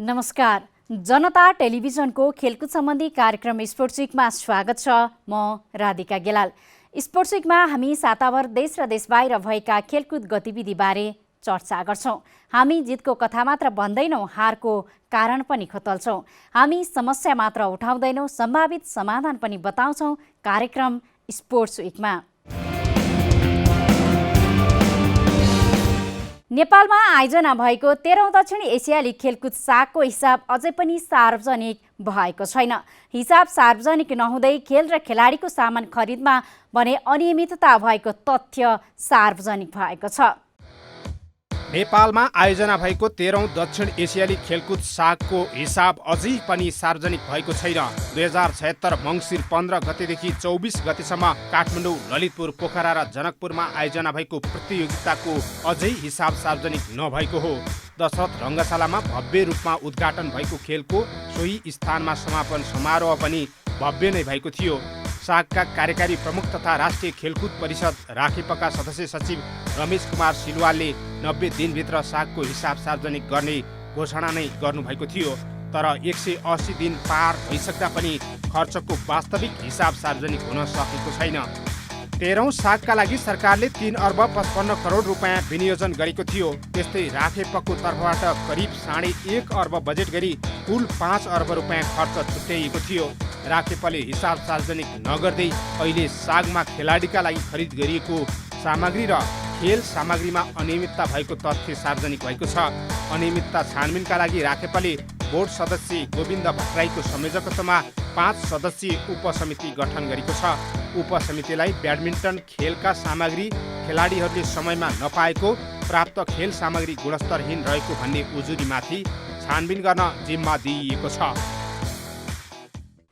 नमस्कार, जनता टेलिभिजनको खेलकुद सम्बन्धी कार्यक्रम स्पोर्ट्स विकमा स्वागत छ। म राधिका गेलाल। स्पोर्ट्स विकमा हामी साताभर देश र देशबाहिर भएका खेलकुद गतिविधिबारे चर्चा गर्छौँ। हामी जितको कथा मात्र भन्दैनौँ, हारको कारण पनि खोतल्छौँ। हामी समस्या मात्र उठाउँदैनौँ, सम्भावित समाधान पनि बताउँछौँ। कार्यक्रम स्पोर्ट्स विकमा नेपालमा आयोजना भएको 13औं दक्षिण एसियाली खेलकुद सागको हिसाब अझै पनि सार्वजनिक भएको छैन। हिसाब सार्वजनिक नहुँदै खेल र खेलाडीको सामान खरिदमा भने अनियमितता भएको तथ्य सार्वजनिक भएको छ। नेपालमा आयोजना भएको 13औं दक्षिण एसियाली खेलकुद सागको हिसाब अझै पनि सार्वजनिक भएको छैन। 2076 मङ्सिर 15 गतेदेखि 24 गतेसम्म काठमाडौँ, ललितपुर, पोखरा र जनकपुरमा आयोजना भएको प्रतियोगिताको अझै हिसाब सार्वजनिक नभएको हो। दशरथ रङ्गशालामा भव्य रूपमा उद्घाटन भएको खेलको सोही स्थानमा समापन समारोह पनि भव्य नै भएको थियो। सागका कार्यकारी प्रमुख तथा राष्ट्रिय खेलकुद परिषद राखेपका सदस्य सचिव रमेश कुमार सिलवालले 90 दिनभित्र सागको हिसाब सार्वजनिक गर्ने घोषणा नै गर्नुभएको थियो। तर 180 दिन पार भइसक्दा पनि खर्चको वास्तविक हिसाब सार्वजनिक हुन सकेको छैन। 13औं सागका लागि सरकारले 3 अर्ब 55 करोड रुपियाँ विनियोजन गरेको थियो। त्यस्तै राखेपको तर्फबाट करिब 1.5 अर्ब बजेट गरी कुल 5 अर्ब रुपियाँ खर्च छुट्याइएको थियो। राखेपले हिसाब सार्वजनिक नगर्दै अहिले सागमा खेलाडीका लागि खरिद गरिएको सामग्री र खेल सामग्रीमा अनियमितता भएको तथ्य सार्वजनिक भएको छ। अनियमितता छानबिनका लागि राखेपले बोर्ड सदस्य गोविन्द भट्टराईको संयोजकत्वमा 5 सदस्यीय उपसमिति गठन गरेको छ। उपसमितिलाई ब्याडमिन्टन खेलका सामग्री खेलाडीहरूले समयमा नपाएको, प्राप्त खेल सामग्री गुणस्तरहीन रहेको भन्ने उजुरीमाथि छानबिन गर्न जिम्मा दिइएको छ।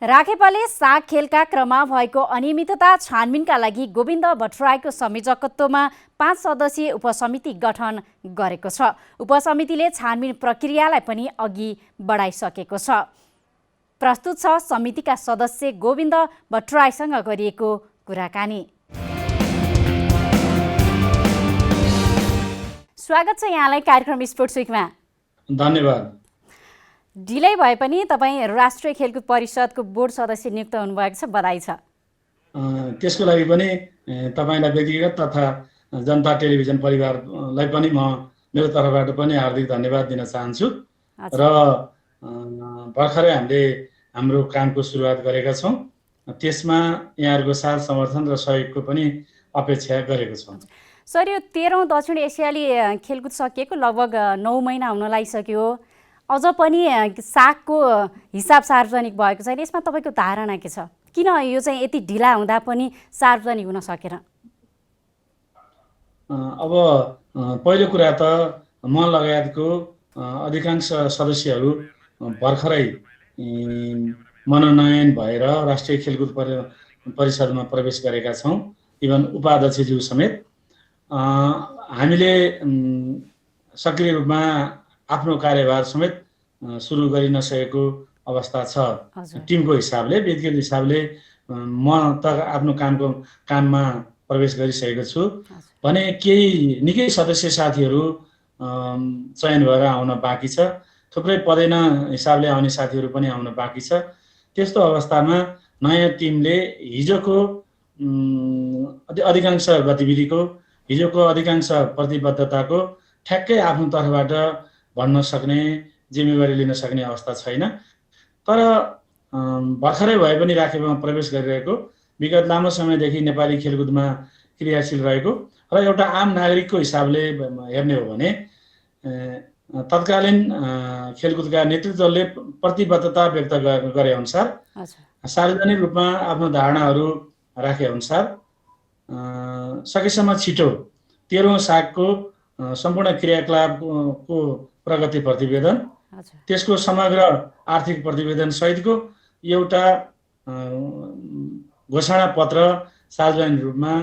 राखेपले साग खेलका क्रममा भएको अनियमितता छानबिनका लागि गोविन्द भट्टराईको संयोजकत्वमा 5 सदस्यीय उपसमिति गठन गरेको छ। उपसमितिले छानबिन प्रक्रियालाई पनि अघि बढाइसकेको छ। प्रस्तुत छ समितिका सदस्य गोविन्द भट्टराईसँग गरिएको कुराकानी। स्वागत छ यहाँलाई कार्यक्रम स्पोर्ट्स विकमा। धन्यवाद। ढिलै भए पनि तपाईँ राष्ट्रिय खेलकुद परिषदको बोर्ड सदस्य नियुक्त हुनुभएको छ, बधाई छ। त्यसको लागि पनि तपाईँलाई व्यक्तिगत तथा जनता टेलिभिजन परिवारलाई पनि म मेरो तर्फबाट पनि हार्दिक धन्यवाद दिन चाहन्छु। र भर्खरै हामीले हाम्रो कामको सुरुवात गरेका छौँ। त्यसमा यहाँहरूको साथ समर्थन र सहयोगको पनि अपेक्षा गरेको छौँ। सर, यो 13औं दक्षिण एसियाली खेलकुद सकिएको लगभग 9 महिना हुन लागिसक्यो, अझ पनि सागको हिसाब सार्वजनिक भएको छैन। यसमा तपाईँको धारणा के छ? किन यो चाहिँ यति ढिला हुँदा पनि सार्वजनिक हुन सकेन? अब पहिलो कुरा त म लगायतको अधिकांश सदस्यहरू भर्खरै मनोनयन भएर राष्ट्रिय खेलकुद परिषदमा प्रवेश गरेका छौँ, इभन उपाध्यक्षज्यू समेत। हामीले सक्रिय रूपमा आफ्नो कार्यभार समेत सुरु गरि नसकेको अवस्था छ। टिमको हिसाबले, व्यक्तिगत हिसाबले म त आफ्नो काममा प्रवेश गरिसकेको छु भने केही निकै सदस्य साथीहरू चयन भएर आउन बाँकी छ। थुप्रै पदेन हिसाबले आउने साथीहरू पनि आउन बाँकी छ। त्यस्तो अवस्थामा नयाँ टिमले हिजोको अधिकांश गतिविधिको, हिजोको अधिकांश प्रतिबद्धताको ठ्याक्कै आफ्नो तर्फबाट भन्न सक्ने, जिम्मेवारी लिन सक्ने अवस्था छैन। तर भर्खरै भए पनि राखेपमा प्रवेश गरिरहेको, विगत लामो समयदेखि नेपाली खेलकुदमा क्रियाशील रहेको र एउटा आम नागरिकको हिसाबले हेर्ने हो भने तत्कालीन खेलकुदका नेतृत्वले प्रतिबद्धता व्यक्त गरे अनुसार, सार्वजनिक रूपमा आफ्नो धारणाहरू राखे अनुसार सकेसम्म छिटो 13औं सागको सम्पूर्ण क्रियाकलापको प्रगति प्रतिवेदन, त्यसको समग्र आर्थिक प्रतिवेदन सहितको एउटा घोषणा पत्र सार्वजनिक रूपमा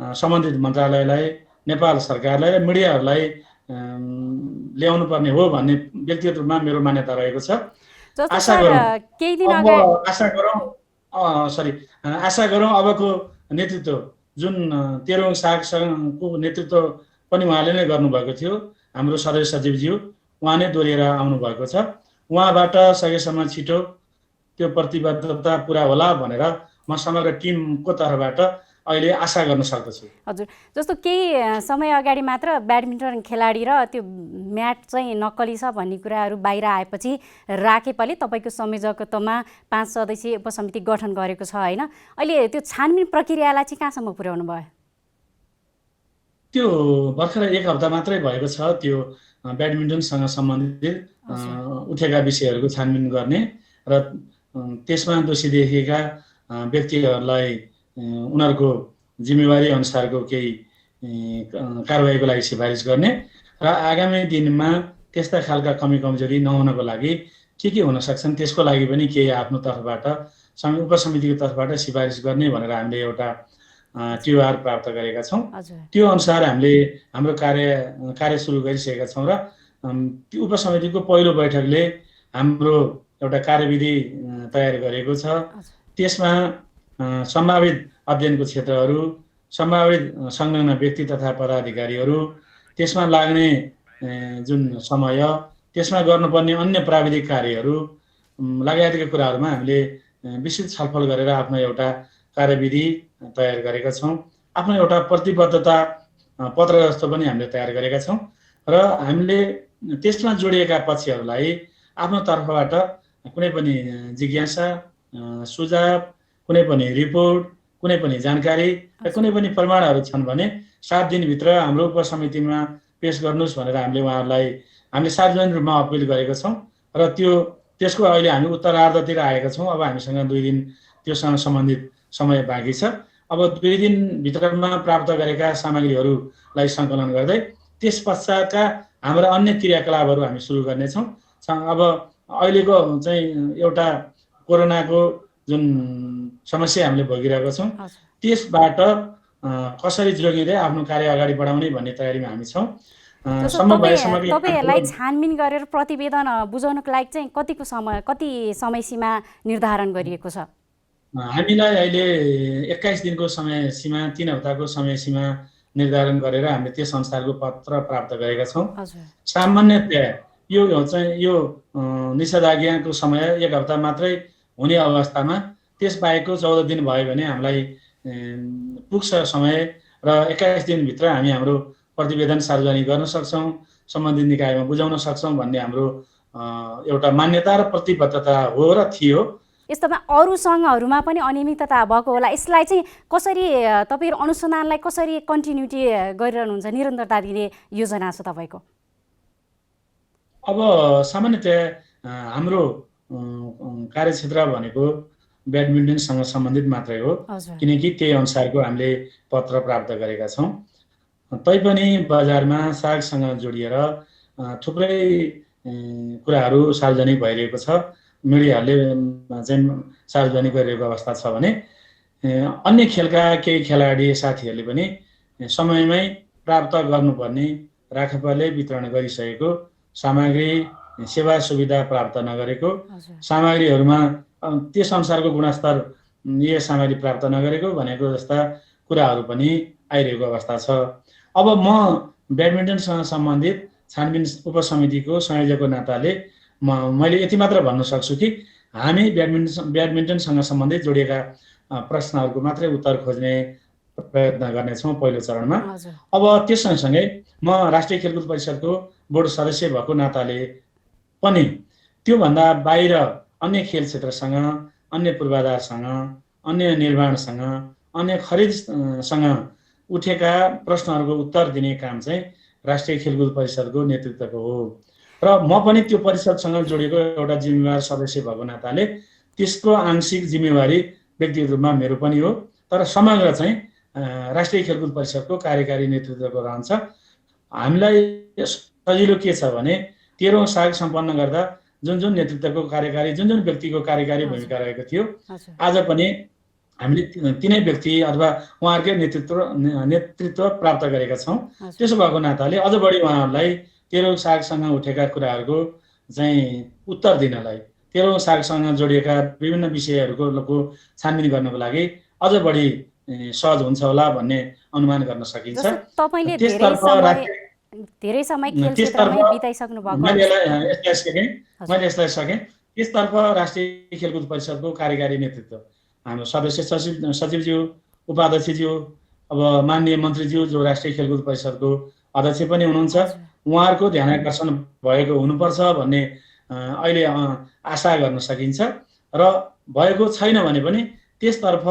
सम्बन्धित मन्त्रालयलाई, नेपाल सरकारलाई र मिडियाहरूलाई ल्याउनु पर्ने हो भन्ने व्यक्तिगत रूपमा मेरो मान्यता रहेको छ। जस्तो आशा सर गरौँ केही दिन अब अगाडि आशा गरौँ अबको नेतृत्व जुन 13औं साग सङ्घको नेतृत्व पनि उहाँले नै गर्नुभएको थियो, हाम्रो सदस्य सचिवज्यू उहाँ नै दोहोरिएर आउनुभएको छ। उहाँबाट सकेसम्म छिटो त्यो प्रतिबद्धता पुरा होला भनेर म समग्र टिमको तर्फबाट अहिले आशा गर्न सक्दछु। हजुर, जस्तो केही समय अगाडि मात्र ब्याडमिन्टन खेलाडी र त्यो म्याट चाहिँ नक्कली छ भन्ने कुराहरू बाहिर आएपछि राकेपाले तपाईँको संयोजकत्वमा 5 सदस्यीय उपसमिति गठन गरेको छ होइन? अहिले त्यो छानबिन प्रक्रियालाई चाहिँ कहाँसम्म पुर्याउनु भयो? त्यो भर्खर 1 हप्ता मात्रै भएको छ। त्यो ब्याडमिन्टनसँग सम्बन्धित उठेका विषयहरूको छानबिन गर्ने र त्यसमा दोषी देखिएका व्यक्तिहरूलाई उनीहरूको जिम्मेवारी अनुसारको केही कारबाहीको लागि सिफारिस गर्ने र आगामी दिनमा त्यस्ता खालका कमी कमजोरी नहुनको लागि के हुन सक्छन् त्यसको लागि पनि केही आफ्नो तर्फबाट उपसमितिको तर्फबाट सिफारिस गर्ने भनेर हामीले एउटा टिआर प्राप्त गरेका छौँ। त्यो अनुसार हामीले हाम्रो कार्य सुरु गरिसकेका छौँ र उपसमितिको पहिलो बैठकले हाम्रो एउटा कार्यविधि तयार गरेको छ। त्यसमा सम्भावित अध्ययनको क्षेत्रहरू, सम्भावित संलग्न व्यक्ति तथा पदाधिकारीहरू, त्यसमा लाग्ने जुन समय, त्यसमा गर्नुपर्ने अन्य प्राविधिक कार्यहरू लगायतका कुराहरूमा हामीले विस्तृत छलफल गरेर आफ्नो एउटा कार्यविधि तयार गरेका छौँ। आफ्नो एउटा प्रतिबद्धता पत्र जस्तो पनि हामीले तयार गरेका छौँ र हामीले त्यसमा जोडिएका पक्षहरूलाई आफ्नो तर्फबाट कुनै पनि जिज्ञासा, सुझाव, कुनै पनि रिपोर्ट, कुनै पनि जानकारी र कुनै पनि प्रमाणहरू छन् भने 7 दिनभित्र हाम्रो उपसमितिमा पेश गर्नुहोस् भनेर हामीले सार्वजनिक रूपमा अपिल गरेका छौँ र त्यसको अहिले हामी उत्तरार्धतिर आएका छौँ। अब हामीसँग 2 दिन त्योसँग सम्बन्धित समय बाँकी छ। अब 2 दिनभित्रमा प्राप्त गरेका सामग्रीहरूलाई सङ्कलन गर्दै त्यस पश्चातका हाम्रा अन्य क्रियाकलापहरू हामी सुरु गर्नेछौँ। अब अहिलेको चाहिँ एउटा कोरोनाको जुन समस्या हामीले भोगिरहेको छौँ त्यसबाट कसरी जोगिँदै आफ्नो कार्य अगाडि बढाउने भन्ने तयारीमा हामी छौँ। तपाईँहरूलाई छानबिन गरेर प्रतिवेदन बुझाउनको लागि चाहिँ कति समय सीमा निर्धारण गरिएको छ? हामीलाई अहिले 21 दिनको समय सीमा, 3 हप्ताको समय सीमा निर्धारण गरेर हामीले त्यस अनुसारको पत्र प्राप्त गरेका छौँ। सामान्यतया यो निषेधाज्ञाको समय 1 हप्ता मात्रै हुने अवस्थामा त्यसबाहेकको 14 दिन भयो भने हामीलाई पुग्छ समय र 21 दिनभित्र हामी हाम्रो प्रतिवेदन सार्वजनिक गर्न सक्छौँ, सम्बन्धित निकायमा बुझाउन सक्छौँ भन्ने हाम्रो एउटा मान्यता र प्रतिबद्धता हो र थियो। यस्तोमा अरू सङ्घहरूमा पनि अनियमितता भएको होला। यसलाई चाहिँ कसरी तपाईँहरू अनुसन्धानलाई कसरी कन्टिन्युटी गरिरहनुहुन्छ, निरन्तरता दिने योजना छ तपाईँको? अब सामान्यतया हाम्रो कार्यक्षेत्र भनेको ब्याडमिन्टनसँग सम्बन्धित मात्रै हो, किनकि त्यही अनुसारको हामीले पत्र प्राप्त गरेका छौँ। तैपनि बजारमा सागसँग जोडिएर थुप्रै कुराहरू सार्वजनिक भइरहेको छ, मिडियाहरूले चाहिँ सार्वजनिक गरिरहेको अवस्था छ भने अन्य खेलका केही खेलाडी साथीहरूले पनि समयमै प्राप्त गर्नुपर्ने राखेपाले वितरण गरिसकेको सामग्री, सेवा सुविधा प्राप्त नगरेको सामग्रीहरूमा त्यस अनुसारको गुणस्तर सामग्री प्राप्त नगरेको भनेको जस्ता कुराहरू पनि आइरहेको अवस्था छ। अब म ब्याडमिन्टनसँग सम्बन्धित छानबिन उपसमितिको संयोजकको नाताले मैले यति मात्र भन्न सक्छु कि हामी ब्याडमिन्टनसँग सम्बन्धित जोडिएका प्रश्नहरूको मात्रै उत्तर खोज्ने प्रयत्न गर्नेछौँ पहिलो चरणमा। अब त्यस सँगसँगै म राष्ट्रिय खेलकुद परिषदको बोर्ड सदस्य भएको नाताले पनि त्योभन्दा बाहिर अन्य खेल क्षेत्रसँग, अन्य पूर्वाधारसँग, अन्य निर्माणसँग, अन्य खरिदसँग उठेका प्रश्नहरूको उत्तर दिने काम चाहिँ राष्ट्रिय खेलकुद परिषदको नेतृत्वको हो र म पनि त्यो परिषदसँग जोडिएको एउटा जिम्मेवार सदस्य भएको नाताले त्यसको आंशिक जिम्मेवारी व्यक्तिगत रूपमा मेरो पनि हो, तर समग्र चाहिँ राष्ट्रिय खेलकुद परिषदको कार्यकारी नेतृत्वको रहन्छ। हामीलाई सजिलो के छ भने 13औं साग सम्पन्न गर्दा जुन नेतृत्वको कार्यकारी जुन व्यक्तिको कार्यकारी भूमिका रहेको थियो, आज पनि हामीले तिनै व्यक्ति अथवा उहाँहरूकै नेतृत्व प्राप्त गरेका छौँ। त्यसो भएको नाताले अझ बढी उहाँहरूलाई तेह्रौँ सागसँग उठेका कुराहरूको चाहिँ उत्तर दिनलाई, तेह्रौँ सागसँग जोडिएका विभिन्न विषयहरूको छानबिन गर्नको लागि अझ बढी सहज हुन्छ होला भन्ने अनुमान गर्न सकिन्छ। तपाईले धेरै समय खेल क्षेत्रमै बिताइसक्नु भएको मैले यसलाई सकेँ। त्यसतर्फ राष्ट्रिय खेलकुद परिषदको कार्यकारी नेतृत्व हाम्रो सदस्य सचिवज्यू, उपाध्यक्षज्यू, अब माननीय मन्त्रीज्यू जो राष्ट्रिय खेलकुद परिषदको अध्यक्ष पनि हुनुहुन्छ, उहाँहरूको ध्यानाकर्षण भएको हुनुपर्छ भन्ने अहिले आशा गर्न सकिन्छ र भएको छैन भने पनि त्यसतर्फ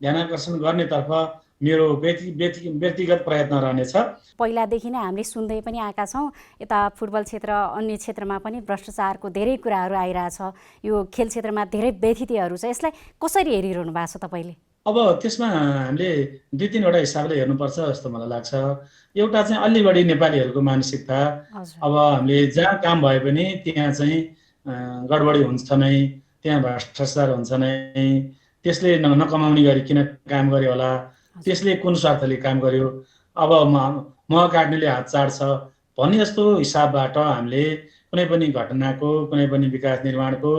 ध्यानाकर्षण गर्नेतर्फ मेरो व्यक्तिगत प्रयत्न रहनेछ। पहिलादेखि नै हामीले सुन्दै पनि आएका छौँ, यता फुटबल क्षेत्र अन्य क्षेत्रमा पनि भ्रष्टाचारको धेरै कुराहरू आइरहेछ, यो खेल क्षेत्रमा धेरै व्यथितिहरू छ, यसलाई कसरी हेरिरहनु भएको छ तपाईँले? अब त्यसमा हामीले 2-3वटा हिसाबले हेर्नुपर्छ जस्तो मलाई लाग्छ। एउटा चाहिँ अलि बढी नेपालीहरूको मानसिकता, अब हामीले जहाँ काम भए पनि त्यहाँ चाहिँ गडबडी हुन्छ नै, त्यहाँ भ्रष्टाचार हुन्छ नै, त्यसले नकमाउने गरी किन काम गर्यो होला, त्यसले कुन स्वार्थले काम गर्यो, अब म काट्नेले हात चाड्छ भन्ने जस्तो हिसाबबाट हामीले कुनै पनि घटनाको, कुनै पनि विकास निर्माणको,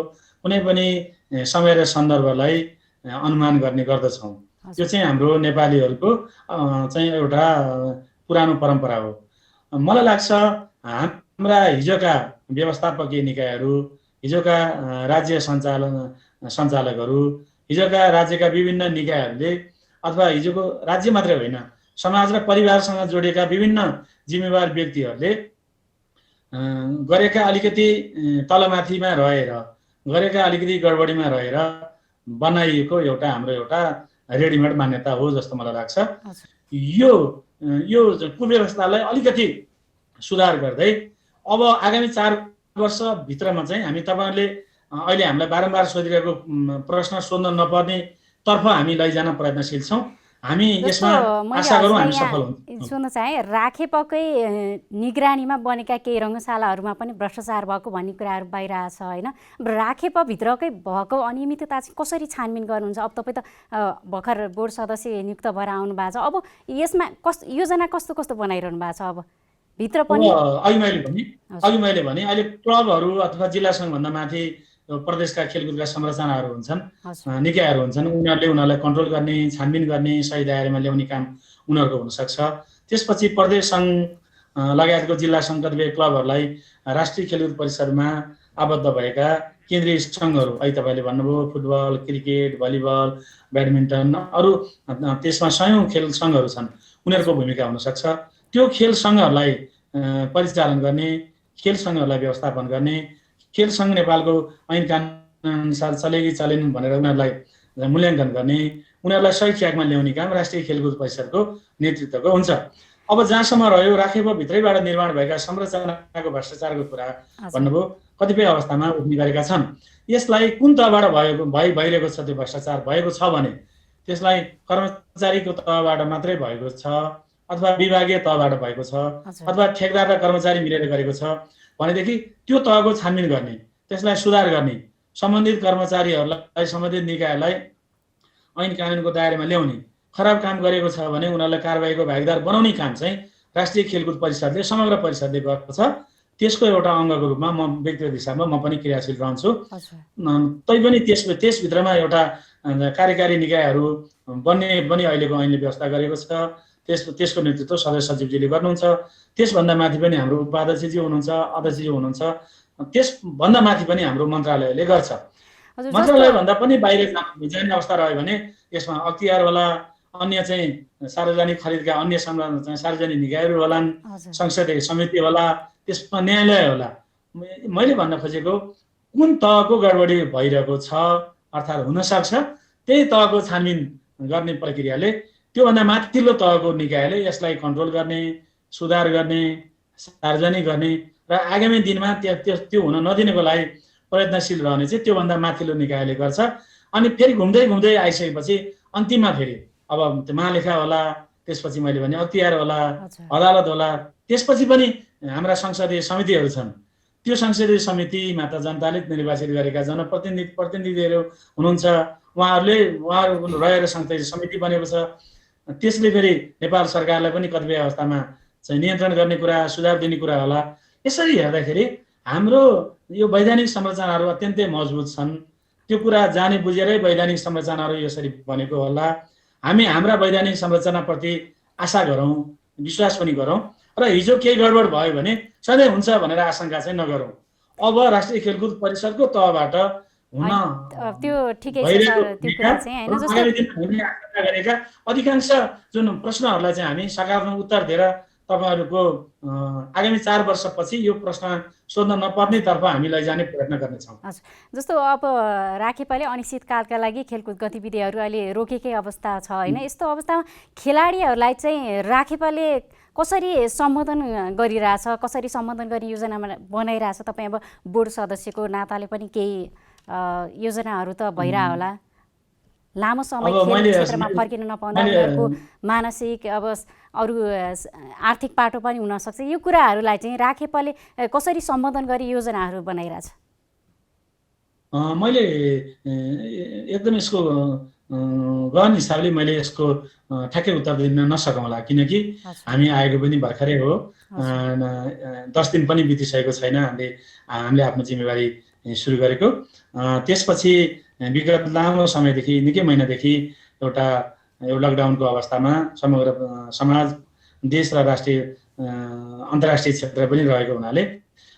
कुनै पनि समय र सन्दर्भलाई अनुमान गर्ने गर्दछौँ। त्यो चाहिँ हाम्रो नेपालीहरूको चाहिँ एउटा पुरानो परम्परा हो। मलाई लाग्छ हाम्रा हिजोका व्यवस्थापकीय निकायहरू, हिजोका राज्य सञ्चालकहरू, हिजोका राज्यका विभिन्न निकायहरूले अथवा हिजोको राज्य मात्रै होइन समाज र परिवारसँग जोडिएका विभिन्न जिम्मेवार व्यक्तिहरूले गरेका अलिकति तलमाथिमा रहेर, गरेका अलिकति गडबडीमा रहेर बनाइएको हाम्रो एउटा रेडिमेड मान्यता हो जस्तो मलाई लाग्छ। यो कुव्यवस्थालाई अलिकति सुधार गर्दै अब आगामी 4 वर्षभित्रमा चाहिँ हामी तपाईँहरूले अहिले हामीलाई बारम्बार सोधिरहेको प्रश्न सोध्न नपर्ने तर्फ हामी लैजान प्रयत्नशील छौँ। हामी यसमा आशा गरौँ हामी सफल हुन्छौँ। सुन्न चाहे राखेपकै निगरानीमा बनेका केही रङ्गशालाहरूमा पनि भ्रष्टाचार भएको भन्ने कुराहरू बाहिर आएको छ होइन। राखेपभित्रकै भएको अनियमितता चाहिँ कसरी छानबिन गर्नुहुन्छ? अब तपाईँ त भर्खर बोर्ड सदस्य नियुक्त भएर आउनु भएको छ, अब यसमा योजना कस्तो कस्तो बनाइरहनु भएको छ? अब भित्र पनि अघि मैले भने अहिले क्लबहरू अथवा जिल्ला सङ्घभन्दा माथि प्रदेशका खेलकुदका संरचनाहरू हुन्छन्, निकायहरू हुन्छन्, उनीहरूलाई कन्ट्रोल गर्ने, छानबिन गर्ने, सही दायरामा ल्याउने काम उनीहरूको हुनसक्छ। त्यसपछि प्रदेश सङ्घ लगायतको जिल्ला सङ्घ कतिपय क्लबहरूलाई राष्ट्रिय खेलकुद परिषदमा आबद्ध भएका केन्द्रीय सङ्घहरू, अहिले तपाईँले भन्नुभयो फुटबल, क्रिकेट, भलिबल, ब्याडमिन्टन, अरू त्यसमा सयौँ खेल सङ्घहरू छन्, उनीहरूको भूमिका हुनसक्छ। त्यो खेल सङ्घहरूलाई परिचालन गर्ने, खेल सङ्घहरूलाई व्यवस्थापन गर्ने, खेल सङ्घ नेपालको ऐन कानुन अनुसार चले कि चलेन भनेर उनीहरूलाई मूल्याङ्कन गर्ने, उनीहरूलाई सही ट्र्याकमा ल्याउने काम राष्ट्रिय खेलकुद परिषदको नेतृत्वको हुन्छ। अब जहाँसम्म रह्यो राखेपभित्रैबाट निर्माण भएका संरचनाको भ्रष्टाचारको कुरा भन्नुभयो, कतिपय अवस्थामा उठ्ने गरेका छन्। यसलाई कुन तहबाट भइरहेको छ? त्यो भ्रष्टाचार भएको छ भने त्यसलाई कर्मचारीको तहबाट मात्रै भएको छ अथवा विभागीय तहबाट भएको छ अथवा ठेकदार र कर्मचारी मिलेर गरेको छ भनेदेखि त्यो तहको छानबिन गर्ने, त्यसलाई सुधार गर्ने, सम्बन्धित कर्मचारीहरूलाई, सम्बन्धित निकायलाई ऐन कानुनको दायरामा ल्याउने, खराब काम गरेको छ भने उनीहरूलाई कारबाहीको भागीदार बनाउने काम चाहिँ राष्ट्रिय खेलकुद परिषदले, समग्र परिषदले गर्छ। त्यसको एउटा अङ्गको रूपमा म व्यक्तिगत हिसाबमा म पनि क्रियाशील रहन्छु। तैपनि त्यसभित्रमा एउटा कार्यकारी निकायहरू बन्ने पनि अहिलेको ऐनले व्यवस्था गरेको छ। त्यसको नेतृत्व सदस्य सचिवजीले गर्नुहुन्छ। त्यसभन्दा माथि पनि हाम्रो उपाध्यक्षजी हुनुहुन्छ, अध्यक्षजी हुनुहुन्छ। त्यसभन्दा माथि पनि हाम्रो मन्त्रालयले गर्छ। मन्त्रालयभन्दा पनि बाहिर जाने अवस्था रह्यो भने यसमा अख्तियारवाला अन्य चाहिँ सार्वजनिक खरिदका अन्य सार्वजनिक निकायहरू होलान्, संसदीय समिति होला, त्यसमा न्यायालय होला। मैले भन्न खोजेको कुन तहको गडबडी भइरहेको छ अर्थात् हुनसक्छ त्यही तहको छानबिन गर्ने प्रक्रियाले त्योभन्दा माथिल्लो तहको निकायले यसलाई कन्ट्रोल गर्ने, सुधार गर्ने, सार्वजनिक गर्ने र आगामी दिनमा त्यो हुन नदिनको लागि प्रयत्नशील रहने चाहिँ त्योभन्दा माथिल्लो निकायले गर्छ। अनि फेरि घुम्दै घुम्दै आइसकेपछि अन्तिममा फेरि अब महालेखा होला, त्यसपछि मैले भने अख्तियार होला, अदालत होला, त्यसपछि पनि हाम्रा संसदीय समितिहरू छन्, त्यो संसदीय समितिमा त जनताले निर्वाचित गरेका प्रतिनिधिहरू हुनुहुन्छ, उहाँहरू रहेर संसदीय समिति बनेको छ। त्यसले फेरि नेपाल सरकारलाई पनि कतिपय अवस्थामा चाहिँ नियन्त्रण गर्ने कुरा, सुझाव दिने कुरा होला। यसरी हेर्दाखेरि हाम्रो यो वैधानिक संरचनाहरू अत्यन्तै मजबुत छन्। त्यो कुरा जाने बुझेरै वैधानिक संरचनाहरू यसरी बनेको होला। हामी हाम्रा वैधानिक संरचनाप्रति आशा गरौँ, विश्वास पनि गरौँ र हिजो केही गडबड भयो भने सधैँ हुन्छ भनेर आशंका चाहिँ नगरौँ। अब राष्ट्रिय खेलकुद परिषदको तहबाट हुन त्यो ठिकै छ सर, त्यो कुरा चाहिँ हैन। जस्तो गरेका अधिकांश जुन प्रश्नहरूलाई चाहिँ हामी सकारात्मक उत्तर दिएर तपाईहरुको आगामी 4 वर्षपछि यो प्रश्न सोध्न नपर्नेतर्फ हामी लैजाने प्रयत्न गर्नेछौँ। हजुर, जस्तो अब राखेपाले अनिश्चितकालका लागि खेलकुद गतिविधिहरू अहिले रोकेकै अवस्था छ हैन। यस्तो अवस्थामा खेलाडीहरूलाई चाहिँ राखेपाले कसरी सम्बोधन गरिरहेछ, कसरी सम्बोधन गर्ने योजना बनाइरहेछ? तपाईँ अब बोर्ड सदस्यको नाताले पनि केही योजनाहरू त भइरह होला। लामो समय खेल क्षेत्रमा फर्किन नपाउँदा उनीहरूको मानसिक अब अरू आर्थिक पाटो पनि हुनसक्छ। यो कुराहरूलाई चाहिँ राखेपाले कसरी सम्बोधन गरी योजनाहरू बनाइरहेछ? मैले एकदम यसको गहन हिसाबले मैले यसको ठ्याक्कै उत्तर दिन नसकौँला, किनकि हामी आएको पनि भर्खरै हो। 10 दिन पनि बितिसकेको छैन हामीले आफ्नो जिम्मेवारी सुरु गरेको। त्यसपछि विगत लामो समयदेखि, निकै महिनादेखि एउटा लकडाउनको अवस्थामा समग्र समाज, देश र राष्ट्रिय अन्तर्राष्ट्रिय क्षेत्र पनि रहेको हुनाले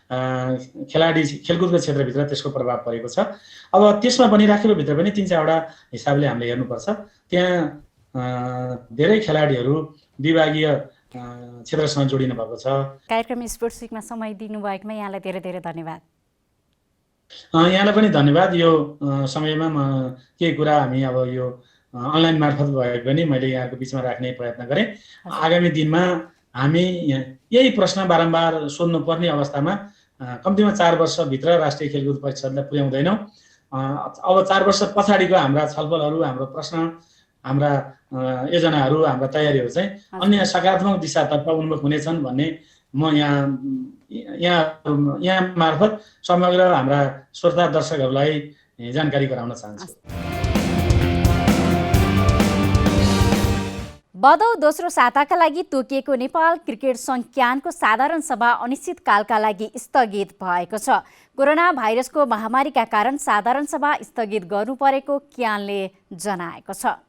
खेलकुदको क्षेत्रभित्र त्यसको प्रभाव परेको छ। अब त्यसमा पनि राखेकोभित्र पनि 3-4वटा हिसाबले हामीले हेर्नुपर्छ। त्यहाँ धेरै खेलाडीहरू विभागीय क्षेत्रसँग जोडिनु भएको छ। कार्यक्रम स्पोर्ट्स विकमा समय दिनुभएकोमा यहाँलाई धेरै धेरै धन्यवाद। यहाँलाई पनि धन्यवाद। यो समयमा केही कुरा हामी अब यो अनलाइन मार्फत भए पनि मैले यहाँको बिचमा राख्ने प्रयत्न गरेँ। आगामी दिनमा हामी यही प्रश्न बारम्बार सोध्नुपर्ने अवस्थामा कम्तीमा 4 वर्षभित्र राष्ट्रिय खेलकुद परिषदलाई पुर्याउँदैनौँ। अब 4 वर्ष पछाडिको हाम्रा छलफलहरू, हाम्रो प्रश्न, हाम्रा योजनाहरू, हाम्रा तयारीहरू चाहिँ अन्य सकारात्मक दिशातर्फ उन्मुख हुनेछन् भन्ने म यहाँ मार्फत समग्र हाम्रा श्रोता दर्शकहरूलाई जानकारी गराउन चाहन्छु। भदौ दोस्रो साताका लागि तोकिएको नेपाल क्रिकेट सङ्घ क्यानको साधारण सभा अनिश्चितकालका लागि स्थगित भएको छ। कोरोना भाइरसको महामारीका कारण साधारण सभा स्थगित गर्नु परेको क्यानले जनाएको छ।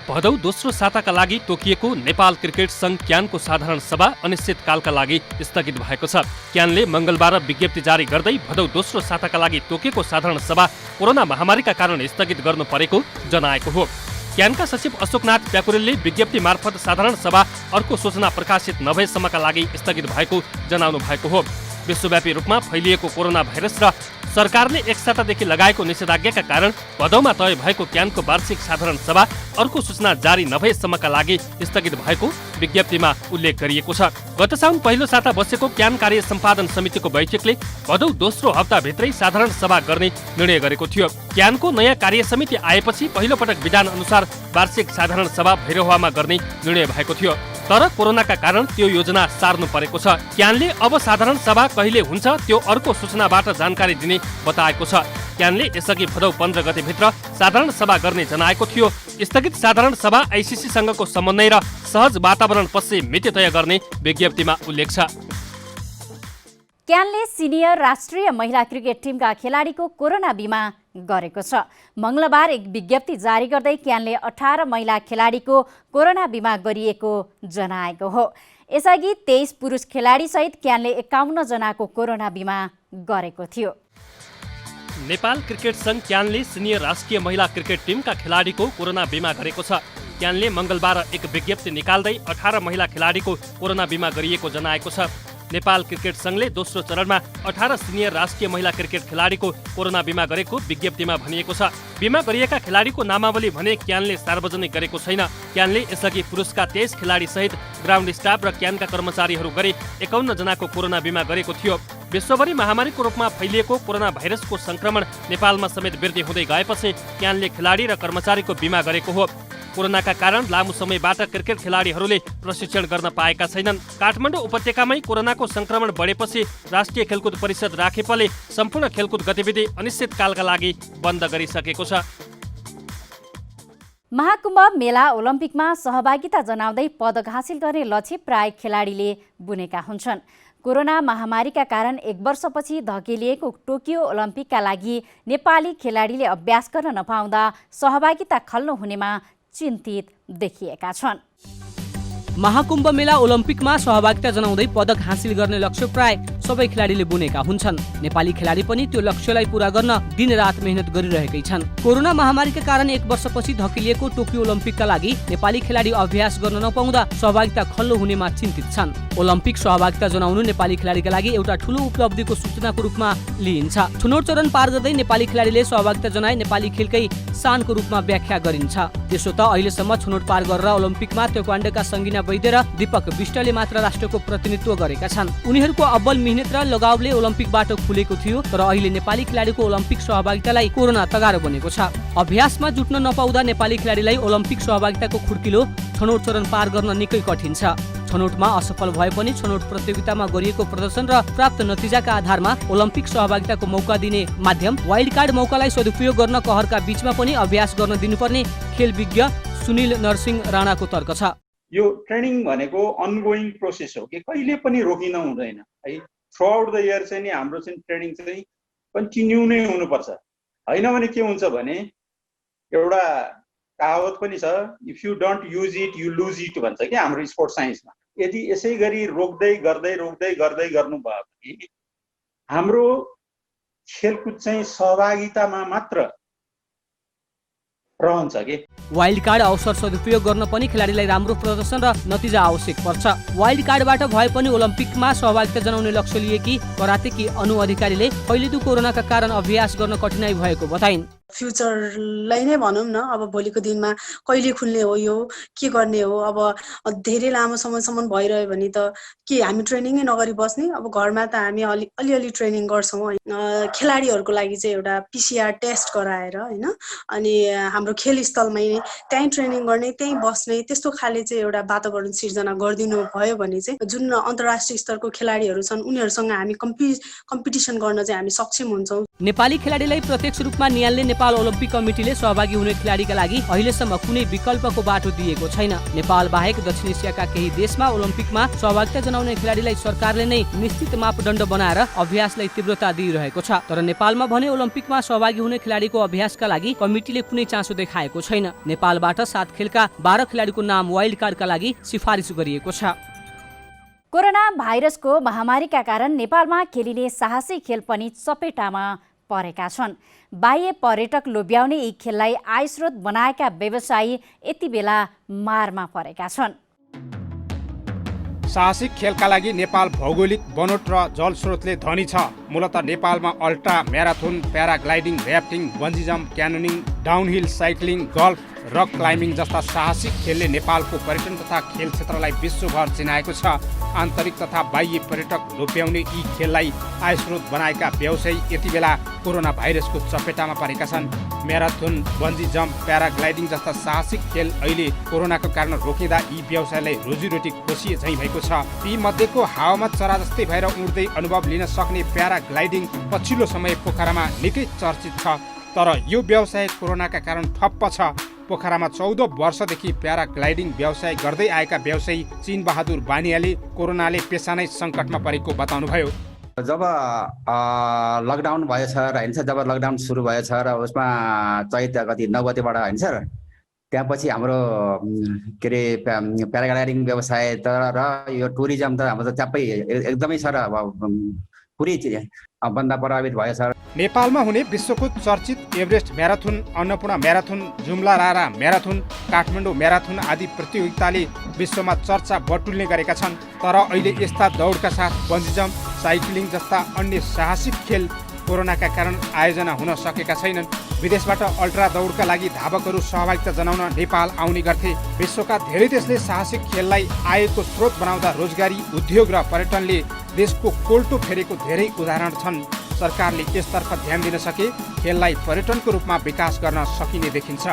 भदौ दोस्रो साताका लागि तोकिएको नेपाल क्रिकेट सङ्घ क्यानको साधारण सभा अनिश्चितकालका लागि स्थगित भएको छ। क्यानले मङ्गलबार विज्ञप्ति जारी गर्दै भदौ दोस्रो साताका लागि तोकिएको साधारण सभा कोरोना महामारीका कारण स्थगित गर्नु परेको जनाएको हो। क्यानका सचिव अशोकनाथ प्याकुरेलले विज्ञप्ति मार्फत साधारण सभा अर्को सूचना प्रकाशित नभएसम्मका लागि स्थगित भएको जनाउनु भएको हो। विश्वव्यापी रूपमा फैलिएको कोरोना भाइरस र सरकारले एक सातादेखि लगाएको निषेधाज्ञाका कारण भदौमा तय भएको क्यानको वार्षिक साधारण सभा अर्को सूचना जारी नभएसम्मका लागि स्थगित भएको विज्ञप्तिमा उल्लेख गरिएको छ। गत साउन पहिलो साता बसेको क्यान कार्य सम्पादन समितिको बैठकले भदौ दोस्रो हप्ताभित्रै साधारण सभा गर्ने निर्णय गरेको थियो। क्यानको नयाँ कार्य समिति आएपछि पहिलो पटक विधान अनुसार वार्षिक साधारण सभा भैरहवामा गर्ने निर्णय भएको थियो, तर कोरोनाका कारण त्यो योजना सार्नु परेको छ। क्यानले अब साधारण सभा कहिले हुन्छ त्यो अर्को सूचनाबाट जानकारी दिने बताएको छ। क्यानले यसअघि भदौ 15 गतेभित्र साधारण सभा गर्ने जनाएको थियो। स्थगित साधारण सभा आइसिसीसँगको समन्वय र सहज वातावरण पछि मिति तय गर्ने विज्ञप्तिमा उल्लेख छ। क्यानले सिनियर राष्ट्रिय महिला क्रिकेट टिमका खेलाडीको कोरोना बिमा गरेको छ। मङ्गलबार एक विज्ञप्ति जारी गर्दै क्यानले 18 महिला खेलाडीको कोरोना बिमा गरिएको जनाएको हो। यसअघि 23 पुरुष खेलाडीसहित क्यानले 51 जनाको कोरोना बिमा गरेको थियो। नेपाल क्रिकेट सङ्घ क्यानले सिनियर राष्ट्रिय महिला क्रिकेट टिमका खेलाडीको कोरोना बिमा गरेको छ। क्यानले मङ्गलबार एक विज्ञप्ति निकाल्दै 18 महिला खेलाडीको कोरोना बिमा गरिएको जनाएको छ। नेपाल क्रिकेट सङ्घले दोस्रो चरणमा 18 सिनियर राष्ट्रिय महिला क्रिकेट खेलाडीको कोरोना बिमा गरेको विज्ञप्तिमा भनिएको छ। बिमा गरिएका खेलाडीको नामावली भने क्यानले सार्वजनिक गरेको छैन। क्यानले यसअघि पुरुषका 23 खेलाडी सहित ग्राउन्ड स्टाफ र क्यानका कर्मचारीहरू गरी 51 जनाको कोरोना बिमा गरेको थियो। विश्वभरि महामारीको रूपमा फैलिएको कोरोना भाइरसको संक्रमण नेपालमा समेत वृद्धि हुँदै गएपछि क्यानले खेलाडी र कर्मचारीको बिमा गरेको हो। कोरोनाका कारण लामो समयबाट क्रिकेट खेलाडीहरूले प्रशिक्षण गर्न पाएका छैनन्। काठमाडौँ उपत्यकामै कोरोनाको संक्रमण बढेपछि राष्ट्रिय खेलकुद परिषद राखेपले सम्पूर्ण खेलकुद गतिविधि अनिश्चितकालका लागि बन्द गरिसकेको छ। महाकुम्भ मेला ओलम्पिकमा सहभागिता जनाउँदै पदक हासिल गर्ने लक्ष्य प्राय खेलाडीले बुनेका हुन्छन्। कोरोना महामारीका कारण 1 वर्षपछि धकेलिएको टोकियो ओलम्पिकका लागि नेपाली खेलाडीले अभ्यास गर्न नपाउँदा सहभागिता खल्लो हुनेमा चिन्तित देखिएका छन्। महाकुम्भ मेला ओलम्पिकमा सहभागिता जनाउँदै पदक हासिल गर्ने लक्ष्य प्राय सबै खेलाडीले बुनेका हुन्छन्। नेपाली खेलाडी पनि त्यो लक्ष्यलाई पूरा गर्न दिनरात मेहनत गरिरहेकै छन्। कोरोना महामारीका कारण 1 वर्षपछि धकेलिएको टोकियो ओलम्पिकका लागि नेपाली खेलाडी अभ्यास गर्न नपाउँदा सहभागिता खल्लो हुनेमा चिन्तित छन्। ओलम्पिक सहभागिता जनाउनु नेपाली खेलाडीका लागि एउटा ठूलो उपलब्धिको सूचनाको रूपमा लिइन्छ। छनौट चरण पार गर्दै नेपाली खेलाडीले सहभागिता जनाए नेपाली खेलकै शानको रूपमा व्याख्या गरिन्छ। त्यसो त अहिलेसम्म छनौट पार गरेर ओलम्पिकमा ताइक्वान्डोका सङ्गिना वैद्य र दीपक विष्टले मात्र राष्ट्रको प्रतिनिधित्व गरेका छन्। उनीहरूको अब्बल मेहनत र लगावले ओलम्पिकबाट खुलेको थियो, तर अहिले नेपाली खेलाडीको ओलम्पिक सहभागितालाई कोरोना तगारो बनेको छ। अभ्यासमा जुट्न नपाउँदा नेपाली खेलाडीलाई ओलम्पिक सहभागिताको खुड्किलो छनौट चरण पार गर्न निकै कठिन छ। छनौटमा असफल भए पनि छनौट प्रतियोगितामा गरिएको प्रदर्शन र प्राप्त नतिजाका आधारमा ओलम्पिक सहभागिताको मौका दिने माध्यम वाइल्ड कार्ड मौकालाई सदुपयोग गर्न कहरका बीचमा पनि अभ्यास गर्न दिनुपर्ने खेल विज्ञ सुनिल नरसिंह राणाको तर्क छ। यो ट्रेनिङ भनेको अनगोइङ प्रोसेस हो कि कहिले पनि रोकिन हुँदैन है। थ्रु आउट द इयर चाहिँ नि हाम्रो चाहिँ ट्रेनिङ चाहिँ कन्टिन्यू नै हुनुपर्छ। होइन भने के हुन्छ भने एउटा कहावत पनि छ, if you don't use it you lose it भन्छ कि हाम्रो स्पोर्ट्स साइन्समा। यदि यसै गरी रोक्दै गर्दै गर्नुभयो भने हाम्रो खेलकुद चाहिँ सहभागितामा मात्र रहन्छ कि। वाइल्ड कार्ड अवसर सदुपयोग गर्न पनि खेलाडीलाई राम्रो प्रदर्शन र नतिजा आवश्यक पर्छ। वाइल्ड कार्डबाट भए पनि ओलम्पिकमा सहभागिता जनाउने लक्ष्य लिएकी करातेकी अनु अधिकारीले फैलिँदो कोरोनाका कारण अभ्यास गर्न कठिनाई भएको बताइन्। फ्युचरलाई नै भनौँ न, अब भोलिको दिनमा कहिले खुल्ने हो, यो के गर्ने हो। अब धेरै लामो समयसम्म भइरह्यो भने त के हामी ट्रेनिङै नगरी बस्ने? अब घरमा त हामी अलिअलि ट्रेनिङ गर्छौँ। खेलाडीहरूको लागि चाहिँ एउटा PCR टेस्ट गराएर होइन, अनि हाम्रो खेल स्थलमै त्यहीँ ट्रेनिङ गर्ने, त्यहीँ बस्ने, त्यस्तो खाले चाहिँ एउटा वातावरण सिर्जना गरिदिनु भयो भने चाहिँ जुन अन्तर्राष्ट्रिय स्तरको खेलाडीहरू छन् उनीहरूसँग हामी कम्पिटिसन गर्न चाहिँ हामी सक्षम हुन्छौँ। नेपाली खेलाडीलाई प्रत्यक्ष रूपमा निहाल्ने नेपाल ओलम्पिक कमिटीले सहभागी हुने खेलाडीका लागि अहिलेसम्म कुनै विकल्पको बाटो दिएको छैन। नेपाल बाहेक दक्षिण एसियाका केही देशमा ओलम्पिकमा सहभागिता जनाउने खेलाडीलाई सरकारले नै निश्चित मापदण्ड बनाएर अभ्यासलाई तीव्रता दिइरहेको छ। तर नेपालमा भने ओलम्पिकमा सहभागी हुने खेलाडीको अभ्यासका लागि कमिटीले कुनै चासो देखाएको छैन। नेपालबाट 7 खेलका 12 खेलाडीको नाम वाइल्ड कार्डका लागि सिफारिस गरिएको छ। कोरोना भाइरसको महामारीका कारण नेपालमा खेलिने साहसी खेल पनि चपेटामा परेका छन्। बाह्य पर्यटक लोभ्याउने यी खेललाई आयस्रोत बनाएका व्यवसायी यति बेला मारमा परेका छन्। साहसिक खेलका लागि नेपाल भौगोलिक बनोट र जलस्रोतले धनी छ। मूलतः नेपालमा ultra marathon, paragliding, rafting, bungee jump, canyoning, downhill cycling, golf, rock climbing जस्ता साहसिक खेलले नेपालको पर्यटन तथा खेल क्षेत्रलाई विश्वभर चिनाएको छ। आन्तरिक तथा बाह्य पर्यटक लोभ्याउने यी खेललाई आयस्रोत बनाएका व्यवसायी यति बेला कोरोना भाइरसको चपेटामा परेका छन्। म्याराथन, बन्जी जम्प, प्याराग्लाइडिङ जस्ता साहसिक खेल अहिले कोरोनाको कारण रोकिँदा यी व्यवसायलाई रोजीरोटी खोसिए झैँ भएको छ। यी मध्येको हावामा चरा जस्तै भएर उड्दै अनुभव लिन सक्ने प्याराग्लाइडिङ पछिल्लो समय पोखरामा निकै चर्चित छ। तर यो व्यवसाय कोरोनाका कारण ठप्प छ। पोखरामा 14 वर्षदेखि प्याराग्लाइडिङ व्यवसाय गर्दै आएका व्यवसायी चिन बहादुर बानियाले कोरोनाले पेसा नै सङ्कटमा परेको बताउनुभयो। जब लकडाउन भयो सर होइन सर, जब लकडाउन सुरु भयो सर, उसमा चैत कति 9 गतेबाट होइन सर, त्यहाँपछि हाम्रो के अरे प्याराग्लाइडिङ व्यवसाय त र यो टुरिज्म त हाम्रो त च्याप्पै एकदमै सर अब पुरै बन्द प्रभावित भयो सर। नेपालमा हुने विश्वको चर्चित Everest marathon, Annapurna marathon, Jumla रारा म्याराथन, काठमाडौँ म्याराथन आदि प्रतियोगिताले विश्वमा चर्चा बटुल्ने गरेका छन्। तर अहिले यस्ता दौडका साथ बन्जी जम्प, साइक्लिङ जस्ता अन्य साहसिक खेल कोरोनाका कारण आयोजना हुन सकेका छैनन्। विदेशबाट अल्ट्रा दौडका लागि धावकहरू सहभागिता जनाउन नेपाल आउने गर्थे। विश्वका धेरै देशले साहसिक खेललाई आयको स्रोत बनाउँदा रोजगारी, उद्योग र पर्यटनले देशको कोल्टो फेरेको धेरै उदाहरण छन्। सरकारले यसतर्फ ध्यान दिन सके खेललाई पर्यटनको रूपमा विकास गर्न सकिने देखिन्छ।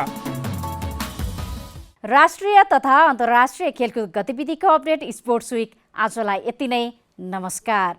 राष्ट्रिय तथा अन्तर्राष्ट्रिय खेलकुद गतिविधिको अपडेट स्पोर्ट्स विक आजलाई यति नै। नमस्कार।